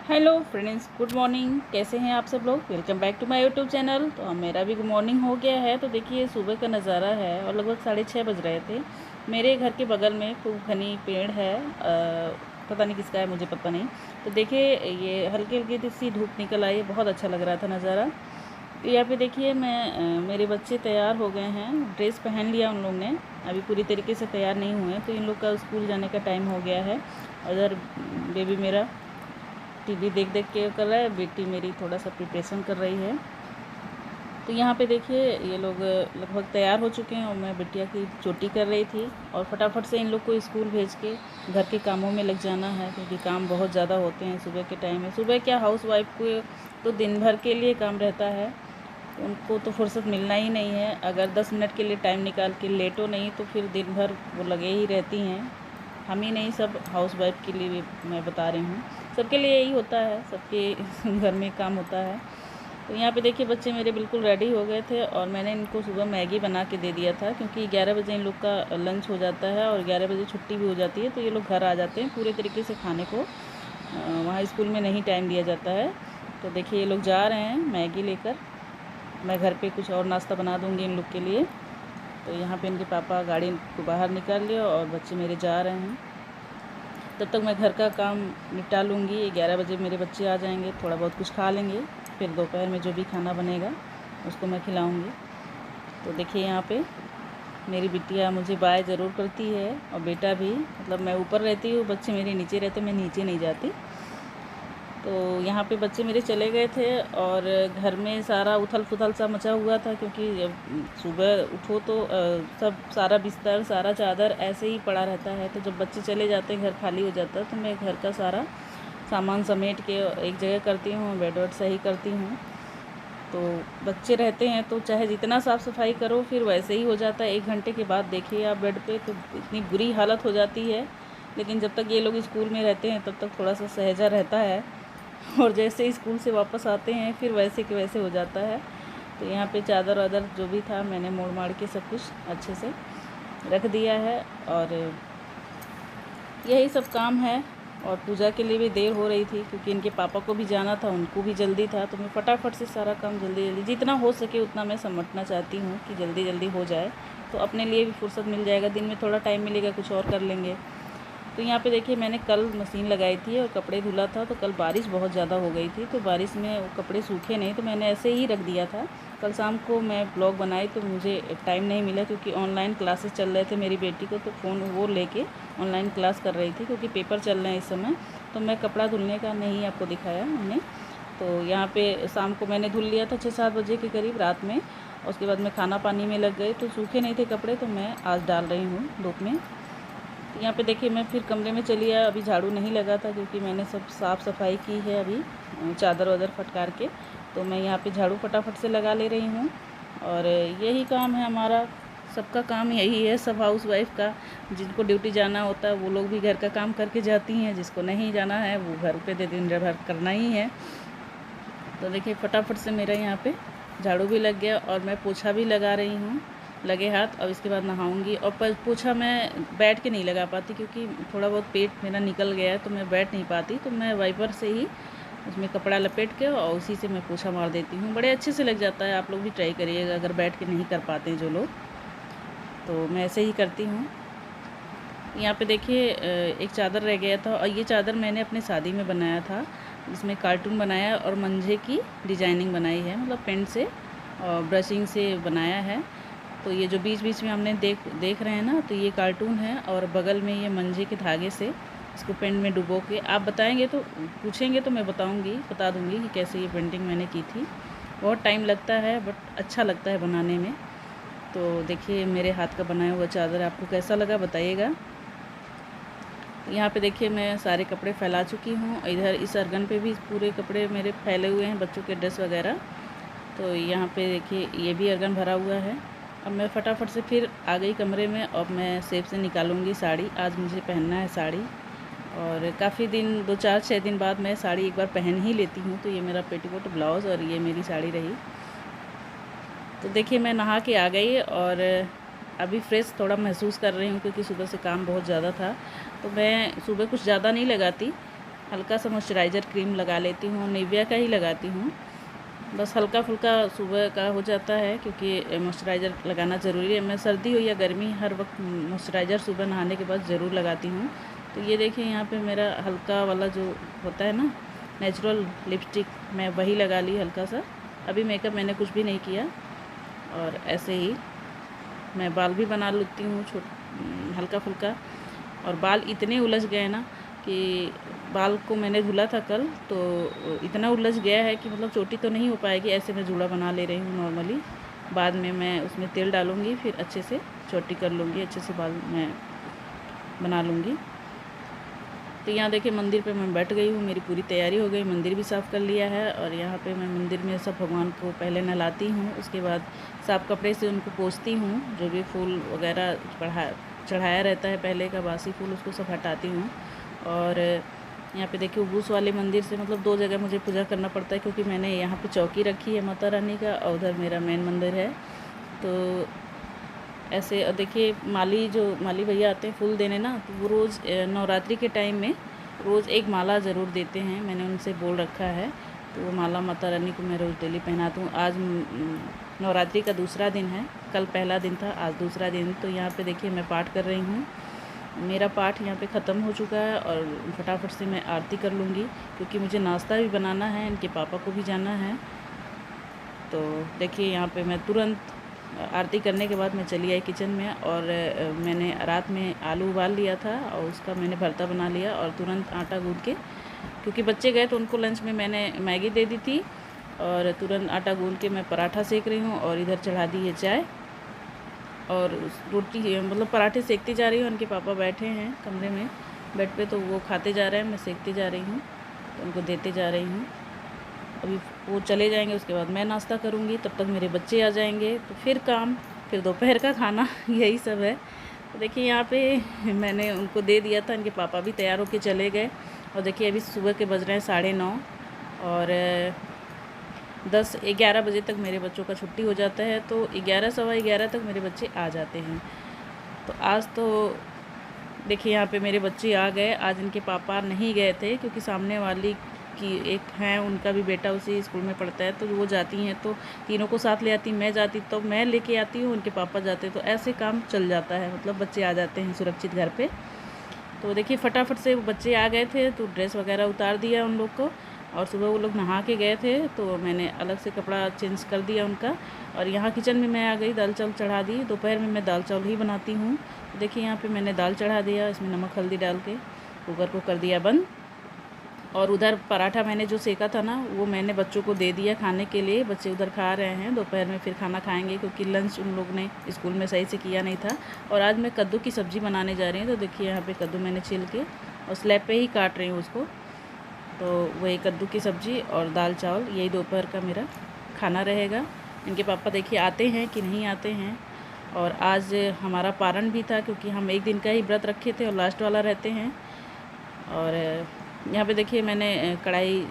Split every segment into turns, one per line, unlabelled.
Hello friends, good morning. कैसे हैं आप सब लोग? Welcome back to my YouTube channel. तो मेरा भी गुड मॉर्निंग हो गया है। तो देखिए सुबह का नज़ारा है और लगभग 6:30 बज रहे थे। मेरे घर के बगल में खूब घनी पेड़ है, पता नहीं किसका है, मुझे पता नहीं। तो देखिए ये हल्की हल्की सी धूप निकल आई, बहुत अच्छा लग रहा था नज़ारा। तो यहाँ पे देखिए मेरे बच्चे तैयार हो गए हैं, ड्रेस पहन लिया उन लोग ने। अभी पूरी तरीके से तैयार नहीं हुए, तो इन लोग का स्कूल जाने का टाइम हो गया है। उधर बेबी मेरा टीवी देख देख के कर रहा है, बेटी मेरी थोड़ा सा प्रिपरेशन कर रही है। तो यहाँ पे देखिए ये लोग लगभग तैयार हो चुके हैं और मैं बिटिया की चोटी कर रही थी और फटाफट से इन लोग को स्कूल भेज के घर के कामों में लग जाना है, क्योंकि काम बहुत ज़्यादा होते हैं सुबह के टाइम में। सुबह क्या, हाउस वाइफ को तो दिन भर के लिए काम रहता है, उनको तो फुर्सत मिलना ही नहीं है। अगर 10 मिनट के लिए टाइम निकाल के लेटो नहीं तो फिर दिन भर वो लगे ही रहती हैं। हम ही नहीं, सब हाउस वाइफ के लिए भी मैं बता रही हूँ, सबके लिए यही होता है, सबके घर में काम होता है। तो यहाँ पे देखिए बच्चे मेरे बिल्कुल रेडी हो गए थे और मैंने इनको सुबह मैगी बना के दे दिया था, क्योंकि 11 बजे इन लोग का लंच हो जाता है और 11 बजे छुट्टी भी हो जाती है। तो ये लोग घर आ जाते हैं पूरे तरीके से खाने को, वहाँ स्कूल में नहीं टाइम दिया जाता है। तो देखिए ये लोग जा रहे हैं मैगी लेकर। मैं घर पे कुछ और नाश्ता बना दूँगी इन लोग के लिए। तो यहाँ पे इनके पापा गाड़ी को बाहर निकाल लिया और बच्चे मेरे जा रहे हैं। तब तक मैं घर का काम निपटा लूँगी। 11 बजे मेरे बच्चे आ जाएंगे, थोड़ा बहुत कुछ खा लेंगे, फिर दोपहर में जो भी खाना बनेगा उसको मैं खिलाऊँगी। तो देखिए यहाँ पे मेरी बिटिया मुझे बाय ज़रूर करती है और बेटा भी, मतलब मैं ऊपर रहती हूँ, बच्चे मेरे नीचे रहते, मैं नीचे नहीं जाती। तो यहाँ पे बच्चे मेरे चले गए थे और घर में सारा उथल पुथल सा मचा हुआ था, क्योंकि सुबह उठो तो सब सारा बिस्तर सारा चादर ऐसे ही पड़ा रहता है। तो जब बच्चे चले जाते हैं, घर खाली हो जाता है, तो मैं घर का सारा सामान समेट के एक जगह करती हूँ, बेड वेड सही करती हूँ। तो बच्चे रहते हैं तो चाहे जितना साफ़ सफाई करो फिर वैसे ही हो जाता है। 1 घंटे के बाद देखिए आप बेड पे तो इतनी बुरी हालत हो जाती है। लेकिन जब तक ये लोग स्कूल में रहते हैं तब तक थोड़ा सा सहजा रहता है, और जैसे ही स्कूल से वापस आते हैं फिर वैसे के वैसे हो जाता है। तो यहाँ पे चादर वादर जो भी था मैंने मोड़ माड़ के सब कुछ अच्छे से रख दिया है, और यही सब काम है। और पूजा के लिए भी देर हो रही थी, क्योंकि इनके पापा को भी जाना था, उनको भी जल्दी था। तो मैं फटाफट से सारा काम जल्दी जल्दी जितना हो सके उतना मैं समेटना चाहती हूँ कि जल्दी जल्दी हो जाए, तो अपने लिए भी फुर्सत मिल जाएगा, दिन में थोड़ा टाइम मिलेगा, कुछ और कर लेंगे। तो यहाँ पे देखिए मैंने कल मशीन लगाई थी और कपड़े धुला था, तो कल बारिश बहुत ज़्यादा हो गई थी, तो बारिश में वो कपड़े सूखे नहीं, तो मैंने ऐसे ही रख दिया था। कल शाम को मैं ब्लॉग बनाई तो मुझे टाइम नहीं मिला, क्योंकि ऑनलाइन क्लासेस चल रहे थे मेरी बेटी को, तो फ़ोन वो लेके ऑनलाइन क्लास कर रही थी, क्योंकि पेपर चल रहे हैं इस समय। तो मैं कपड़ा धुलने का नहीं आपको दिखाया मैंने। तो यहाँ पे शाम को मैंने धुल लिया था 6-7 बजे के करीब रात में। उसके बाद मैं खाना पानी में लग गई, तो सूखे नहीं थे कपड़े, तो मैं आज डाल रही हूँ धूप में। तो यहाँ पे देखिए मैं फिर कमरे में चली आया, अभी झाड़ू नहीं लगा था, क्योंकि मैंने सब साफ़ सफाई की है अभी, चादर वादर फटकार के। तो मैं यहाँ पे झाड़ू फटाफट से लगा ले रही हूँ। और यही काम है हमारा, सबका काम यही है, सब हाउस वाइफ का। जिनको ड्यूटी जाना होता है वो लोग भी घर का काम करके जाती हैं, जिसको नहीं जाना है वो घर पे दिन भर करना ही है। तो देखिए फटाफट से मेरा यहाँ पे झाड़ू भी लग गया और मैं पोछा भी लगा रही हूँ लगे हाथ। और इसके बाद नहाऊंगी। और पोछा मैं बैठ के नहीं लगा पाती, क्योंकि थोड़ा बहुत पेट मेरा निकल गया है, तो मैं बैठ नहीं पाती, तो मैं वाइपर से ही उसमें कपड़ा लपेट के और उसी से मैं पोछा मार देती हूँ। बड़े अच्छे से लग जाता है, आप लोग भी ट्राई करिएगा अगर बैठ के नहीं कर पाते हैं जो लोग, तो मैं ऐसे ही करती हूँ। यहाँ पे देखिए एक चादर रह गया था, और ये चादर मैंने अपने शादी में बनाया था, जिसमें कार्टून बनाया और मंझे की डिजाइनिंग बनाई है, मतलब पेंट से और ब्रशिंग से बनाया है। तो ये जो बीच बीच में हमने देख रहे हैं ना, तो ये कार्टून है, और बगल में ये मंझे के धागे से इसको पेंट में डुबो के, आप बताएंगे तो पूछेंगे तो मैं बता दूंगी कि कैसे ये पेंटिंग मैंने की थी। बहुत टाइम लगता है बट अच्छा लगता है बनाने में। तो देखिए मेरे हाथ का बनाया हुआ चादर आपको कैसा लगा बताइएगा। यहाँ पे देखिए मैं सारे कपड़े फैला चुकी हूँ, इधर इस अर्गन पे भी पूरे कपड़े मेरे फैले हुए हैं, बच्चों के ड्रेस वगैरह। तो यहाँ पे देखिए ये भी अर्गन भरा हुआ है। अब मैं फटाफट से फिर आ गई कमरे में, और मैं सेफ से निकालूंगी साड़ी। आज मुझे पहनना है साड़ी, और काफ़ी दिन 2-4-6 दिन बाद मैं साड़ी एक बार पहन ही लेती हूँ। तो ये मेरा पेटीकोट ब्लाउज़ और ये मेरी साड़ी रही। तो देखिए मैं नहा के आ गई और अभी फ्रेश थोड़ा महसूस कर रही हूँ, क्योंकि सुबह से काम बहुत ज़्यादा था। तो मैं सुबह कुछ ज़्यादा नहीं लगाती, हल्का सा मॉइस्चराइज़र क्रीम लगा लेती हूँ, निविया का ही लगाती हूँ। बस हल्का फुल्का सुबह का हो जाता है क्योंकि मॉइस्चराइज़र लगाना ज़रूरी है। मैं सर्दी हो या गर्मी हर वक्त मॉइस्चराइज़र सुबह नहाने के बाद ज़रूर लगाती हूँ। तो ये देखिए यहाँ पे मेरा हल्का वाला जो होता है ना नेचुरल लिपस्टिक, मैं वही लगा ली हल्का सा। अभी मेकअप मैंने कुछ भी नहीं किया और ऐसे ही मैं बाल भी बना लेती हूँ हल्का फुल्का। और बाल इतने उलझ गए ना कि बाल को मैंने धुला था कल, तो इतना उलझ गया है कि मतलब चोटी तो नहीं हो पाएगी। ऐसे मैं जूड़ा बना ले रही हूँ नॉर्मली। बाद में मैं उसमें तेल डालूँगी, फिर अच्छे से चोटी कर लूँगी, अच्छे से बाल मैं बना लूँगी। तो यहाँ देखिए मंदिर पे मैं बैठ गई हूँ, मेरी पूरी तैयारी हो गई, मंदिर भी साफ़ कर लिया है। और यहाँ पे मैं मंदिर में सब भगवान को पहले नहलाती हूँ, उसके बाद साफ़ कपड़े से उनको पोंछती हूँ। जो भी फूल वगैरह चढ़ाया रहता है पहले का बासी फूल, उसको सब हटाती हूँ। और यहाँ पे देखिए उबूस वाले मंदिर से मतलब 2 जगह मुझे पूजा करना पड़ता है क्योंकि मैंने यहाँ पे चौकी रखी है माता रानी का और उधर मेरा मेन मंदिर है। तो ऐसे और देखिए माली भैया आते हैं फूल देने ना, तो वो रोज़ नवरात्रि के टाइम में रोज़ एक माला ज़रूर देते हैं। मैंने उनसे बोल रखा है, तो वो माला माता रानी को मैं रोज़ डेली पहनाती हूँ। आज नवरात्रि का दूसरा दिन है, कल पहला दिन था, आज दूसरा दिन। तो यहाँ पे देखिए मैं पाठ कर रही हूँ। मेरा पाठ यहाँ पे ख़त्म हो चुका है और फटाफट से मैं आरती कर लूँगी क्योंकि मुझे नाश्ता भी बनाना है, इनके पापा को भी जाना है। तो देखिए यहाँ पे मैं तुरंत आरती करने के बाद मैं चली आई किचन में और मैंने रात में आलू उबाल लिया था और उसका मैंने भरता बना लिया और तुरंत आटा गूँथ के, क्योंकि बच्चे गए तो उनको लंच में मैंने मैगी दे दी थी, और तुरंत आटा गूँथ के मैं पराठा सेक रही हूँ और इधर चढ़ा दी है चाय और रोटी, मतलब पराठे सेकती जा रही हूँ। उनके पापा बैठे हैं कमरे में बेड पे, तो वो खाते जा रहे हैं, मैं सेकती जा रही हूँ, तो उनको देते जा रही हूँ। अभी वो चले जाएंगे, उसके बाद मैं नाश्ता करूँगी, तब तक मेरे बच्चे आ जाएंगे, तो फिर काम, फिर दोपहर का खाना यही सब है। तो देखिए यहाँ पे मैंने उनको दे दिया था, इनके पापा भी तैयार होके चले गए। और देखिए अभी सुबह के बज रहे हैं 9:30 और 10-11 बजे तक मेरे बच्चों का छुट्टी हो जाता है, तो 11 सवा 11 तक मेरे बच्चे आ जाते हैं। तो आज तो देखिए यहाँ पे मेरे बच्चे आ गए। आज इनके पापा नहीं गए थे क्योंकि सामने वाली की एक हैं, उनका भी बेटा उसी स्कूल में पढ़ता है, तो वो जाती हैं तो तीनों को साथ ले आती, मैं जाती तो मैं लेके आती हूँ, उनके पापा जाते, तो ऐसे काम चल जाता है, मतलब बच्चे आ जाते हैं सुरक्षित घर पे। तो देखिए फटाफट से बच्चे आ गए थे तो ड्रेस वगैरह उतार दिया उन लोग को, और सुबह वो लोग नहा के गए थे तो मैंने अलग से कपड़ा चेंज कर दिया उनका। और यहाँ किचन में मैं आ गई, दाल चावल चढ़ा दी। दोपहर में मैं दाल चावल ही बनाती हूँ। तो देखिए यहाँ पे मैंने दाल चढ़ा दिया, इसमें नमक हल्दी डाल के कुकर को कर दिया बंद। और उधर पराठा मैंने जो सेका था ना, वो मैंने बच्चों को दे दिया खाने के लिए। बच्चे उधर खा रहे हैं, दोपहर में फिर खाना खाएंगे क्योंकि लंच उन लोग ने स्कूल में सही से किया नहीं था। और आज मैं कद्दू की सब्ज़ी बनाने जा रही हूँ। तो देखिए यहाँ पे कद्दू मैंने छील के और स्लैब पे ही काट रही हूँ उसको। तो वही कद्दू की सब्ज़ी और दाल चावल, यही दोपहर का मेरा खाना रहेगा। इनके पापा देखिए आते हैं कि नहीं आते हैं। और आज हमारा पारण भी था क्योंकि हम एक दिन का ही व्रत रखे थे और लास्ट वाला रहते हैं। और यहाँ पे देखिए मैंने कढ़ाई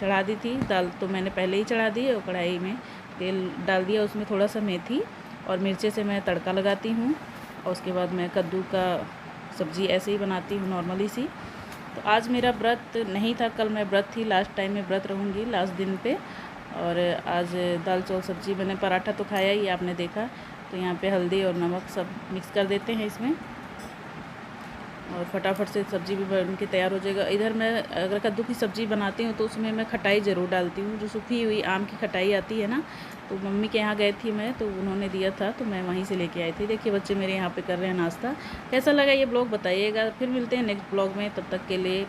चढ़ा दी थी, दाल तो मैंने पहले ही चढ़ा दी, और कढ़ाई में तेल डाल दिया, उसमें थोड़ा सा मेथी और मिर्चे से मैं तड़का लगाती हूँ। और उसके बाद मैं कद्दू का सब्ज़ी ऐसे ही बनाती हूँ नॉर्मली सी। तो आज मेरा व्रत नहीं था, कल मैं व्रत थी, लास्ट टाइम में व्रत रहूँगी लास्ट दिन पे। और आज दाल चावल सब्ज़ी, मैंने पराठा तो खाया ही आपने देखा। तो यहाँ पे हल्दी और नमक सब मिक्स कर देते हैं इसमें, और फटाफट से सब्ज़ी भी बन के तैयार हो जाएगा। इधर मैं अगर कद्दू की सब्ज़ी बनाती हूँ तो उसमें मैं खटाई ज़रूर डालती हूँ, जो सूखी हुई आम की खटाई आती है ना। तो मम्मी के यहाँ गई थी मैं, तो उन्होंने दिया था तो मैं वहीं से लेके आई थी। देखिए बच्चे मेरे यहाँ पे कर रहे हैं नाश्ता। कैसा लगा ये ब्लॉग बताइएगा, फिर मिलते हैं नेक्स्ट ब्लॉग में, तब तक के लिए